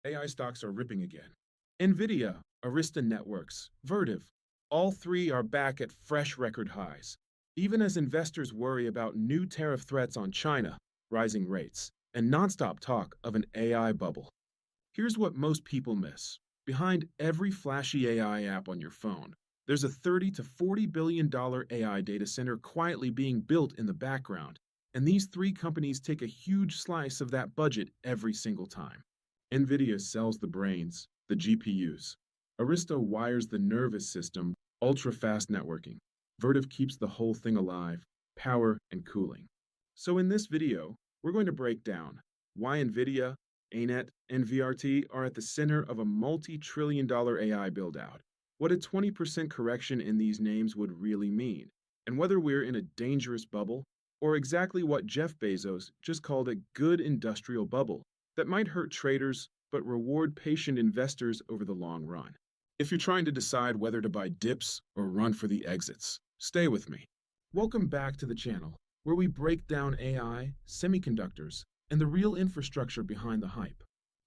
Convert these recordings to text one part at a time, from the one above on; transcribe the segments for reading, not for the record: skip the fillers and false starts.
AI stocks are ripping again. Nvidia, Arista Networks, Vertiv, all three are back at fresh record highs. Even as investors worry about new tariff threats on China, rising rates, and nonstop talk of an AI bubble. Here's what most people miss. Behind every flashy AI app on your phone, there's a $30 to $40 billion AI data center quietly being built in the background, and these three companies take a huge slice of that budget every single time. Nvidia sells the brains, the GPUs. Arista wires the nervous system, ultra-fast networking. Vertiv keeps the whole thing alive, power and cooling. So in this video, we're going to break down why Nvidia, ANET, and VRT are at the center of a multi-trillion-dollar AI build-out, what a 20% correction in these names would really mean, and whether we're in a dangerous bubble or exactly what Jeff Bezos just called a good industrial bubble that might hurt traders but reward patient investors over the long run. If you're trying to decide whether to buy dips or run for the exits, stay with me. Welcome back to the channel, where we break down AI, semiconductors, and the real infrastructure behind the hype.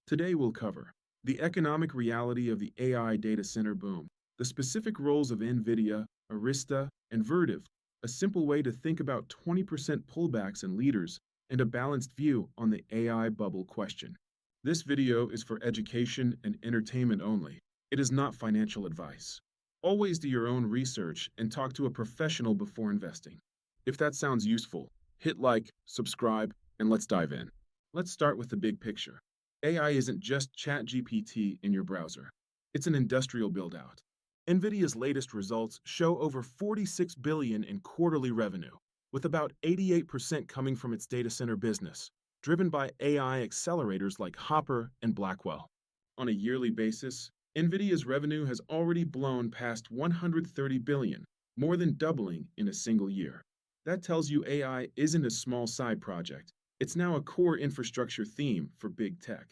Today we'll cover the economic reality of the AI data center boom, the specific roles of Nvidia, Arista, and Vertiv, a simple way to think about 20% pullbacks and leaders, and a balanced view on the AI bubble question. This video is for education and entertainment only. It is not financial advice. Always do your own research and talk to a professional before investing. If that sounds useful, hit like, subscribe, and let's dive in. Let's start with the big picture. AI isn't just ChatGPT in your browser. It's an industrial build-out. Nvidia's latest results show over $46 billion in quarterly revenue, with about 88% coming from its data center business, driven by AI accelerators like Hopper and Blackwell. On a yearly basis, Nvidia's revenue has already blown past $130 billion, more than doubling in a single year. That tells you AI isn't a small side project. It's now a core infrastructure theme for big tech.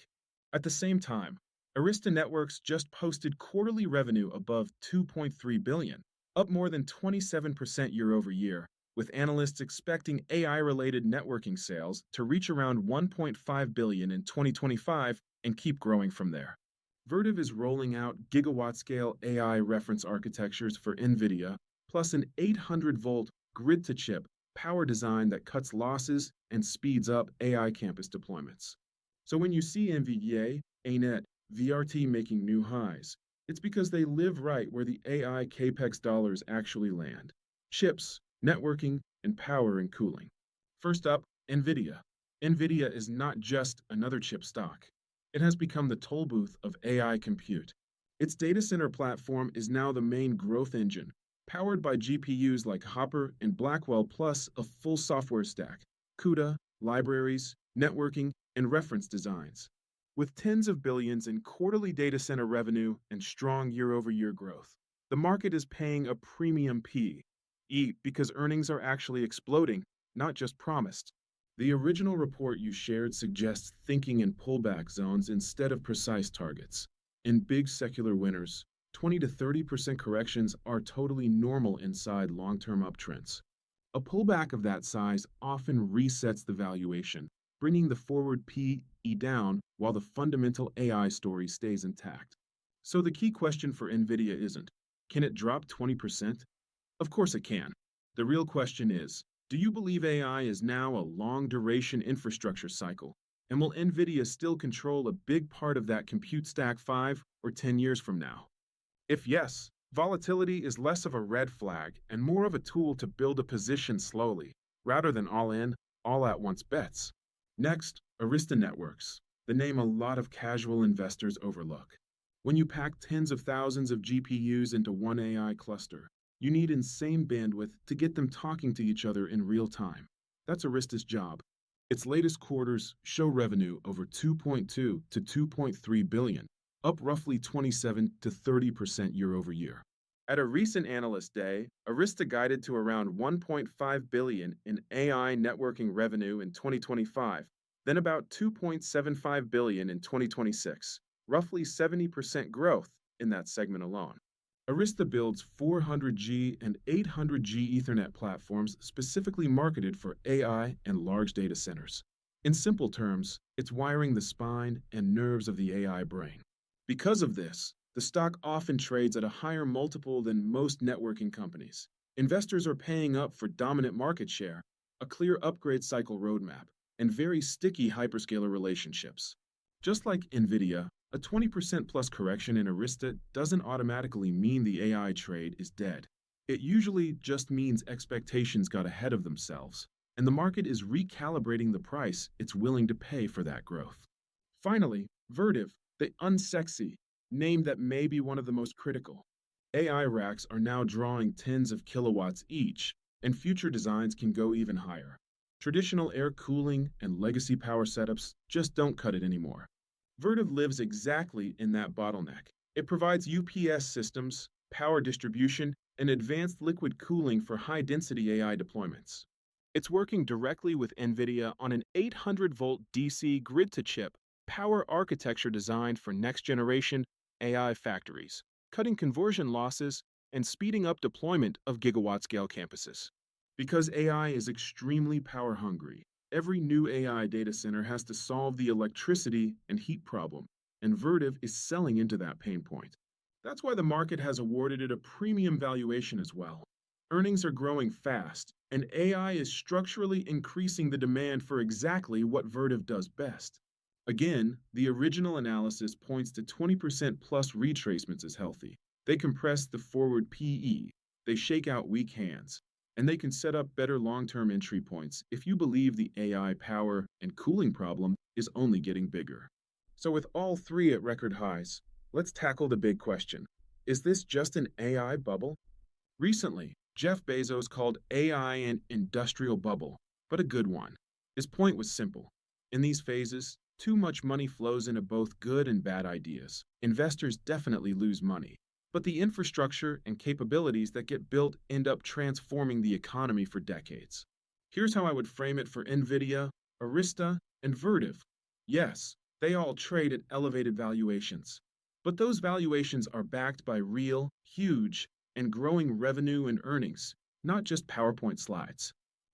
At the same time, Arista Networks just posted quarterly revenue above $2.3 billion, up more than 27% year over year, with analysts expecting AI-related networking sales to reach around $1.5 billion in 2025 and keep growing from there. Vertiv is rolling out gigawatt-scale AI reference architectures for Nvidia, plus an 800-volt grid-to-chip power design that cuts losses and speeds up AI campus deployments. So when you see NVDA, ANET, VRT making new highs, it's because they live right where the AI CapEx dollars actually land: chips, networking, and power and cooling. First up, Nvidia. Nvidia is not just another chip stock. It has become the tollbooth of AI compute. Its data center platform is now the main growth engine, powered by GPUs like Hopper and Blackwell, plus a full software stack, CUDA, libraries, networking, and reference designs. With tens of billions in quarterly data center revenue and strong year-over-year growth, the market is paying a premium P/E because earnings are actually exploding, not just promised. The original report you shared suggests thinking in pullback zones instead of precise targets. In big secular winners, 20 to 30% corrections are totally normal inside long-term uptrends. A pullback of that size often resets the valuation, bringing the forward P/E down while the fundamental AI story stays intact. So the key question for Nvidia isn't, can it drop 20%? Of course it can. The real question is, do you believe AI is now a long-duration infrastructure cycle? And will Nvidia still control a big part of that compute stack 5 or 10 years from now? If yes, volatility is less of a red flag and more of a tool to build a position slowly, rather than all in, all at once bets. Next, Arista Networks, the name a lot of casual investors overlook. When you pack tens of thousands of GPUs into one AI cluster, you need insane bandwidth to get them talking to each other in real time. That's Arista's job. Its latest quarters show revenue over $2.2 to $2.3 billion, up roughly 27 to 30% year over year. At a recent analyst day, Arista guided to around $1.5 billion in AI networking revenue in 2025, then about $2.75 billion in 2026, roughly 70% growth in that segment alone. Arista builds 400G and 800G Ethernet platforms specifically marketed for AI and large data centers. In simple terms, it's wiring the spine and nerves of the AI brain. Because of this, the stock often trades at a higher multiple than most networking companies. Investors are paying up for dominant market share, a clear upgrade cycle roadmap, and very sticky hyperscaler relationships. Just like Nvidia, a 20% plus correction in Arista doesn't automatically mean the AI trade is dead. It usually just means expectations got ahead of themselves, and the market is recalibrating the price it's willing to pay for that growth. Finally, Vertiv, the unsexy name that may be one of the most critical. AI racks are now drawing tens of kilowatts each, and future designs can go even higher. Traditional air cooling and legacy power setups just don't cut it anymore. Vertiv lives exactly in that bottleneck. It provides UPS systems, power distribution, and advanced liquid cooling for high-density AI deployments. It's working directly with Nvidia on an 800-volt DC grid-to-chip power architecture designed for next-generation AI factories, cutting conversion losses and speeding up deployment of gigawatt-scale campuses. Because AI is extremely power-hungry, every new AI data center has to solve the electricity and heat problem, and Vertiv is selling into that pain point. That's why the market has awarded it a premium valuation as well. Earnings are growing fast, and AI is structurally increasing the demand for exactly what Vertiv does best. Again, the original analysis points to 20% plus retracements as healthy. They compress the forward PE, they shake out weak hands, and they can set up better long-term entry points if you believe the AI power and cooling problem is only getting bigger. So with all three at record highs, let's tackle the big question. Is this just an AI bubble? Recently, Jeff Bezos called AI an industrial bubble, but a good one. His point was simple. In these phases, too much money flows into both good and bad ideas. Investors definitely lose money, but the infrastructure and capabilities that get built end up transforming the economy for decades. Here's how I would frame it for Nvidia, Arista, and Vertiv. Yes, they all trade at elevated valuations, but those valuations are backed by real, huge, and growing revenue and earnings, not just PowerPoint slides.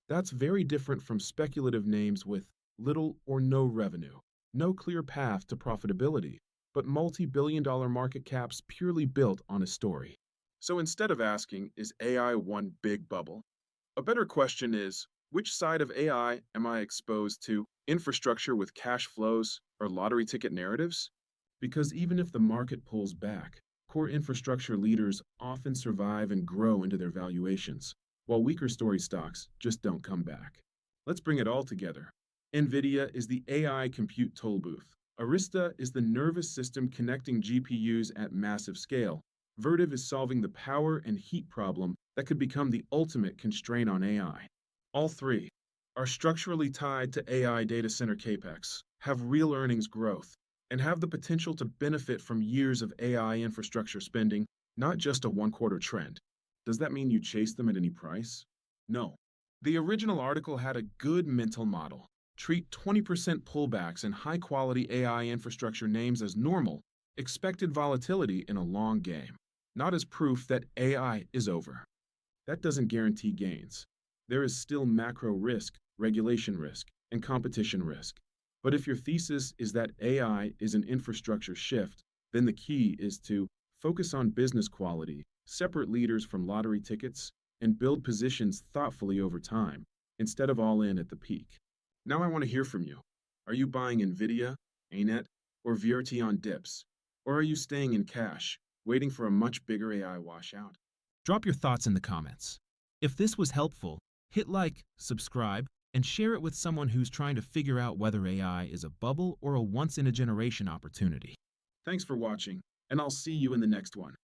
That's very different from speculative names with little or no revenue, no clear path to profitability, but multi-billion-dollar market caps purely built on a story. So instead of asking, is AI one big bubble? A better question is, which side of AI am I exposed to? Infrastructure with cash flows or lottery ticket narratives? Because even if the market pulls back, core infrastructure leaders often survive and grow into their valuations, while weaker story stocks just don't come back. Let's bring it all together. Nvidia is the AI compute tollbooth. Arista is the nervous system connecting GPUs at massive scale. Vertiv is solving the power and heat problem that could become the ultimate constraint on AI. All three are structurally tied to AI data center capex, have real earnings growth, and have the potential to benefit from years of AI infrastructure spending, not just a one-quarter trend. Does that mean you chase them at any price? No. The original article had a good mental model. Treat 20% pullbacks in high-quality AI infrastructure names as normal, expected volatility in a long game, not as proof that AI is over. That doesn't guarantee gains. There is still macro risk, regulation risk, and competition risk. But if your thesis is that AI is an infrastructure shift, then the key is to focus on business quality, separate leaders from lottery tickets, and build positions thoughtfully over time, instead of all in at the peak. Now I want to hear from you. Are you buying Nvidia, ANET, or VRT on dips? Or are you staying in cash, waiting for a much bigger AI washout? Drop your thoughts in the comments. If this was helpful, hit like, subscribe, and share it with someone who's trying to figure out whether AI is a bubble or a once-in-a-generation opportunity. Thanks for watching, and I'll see you in the next one.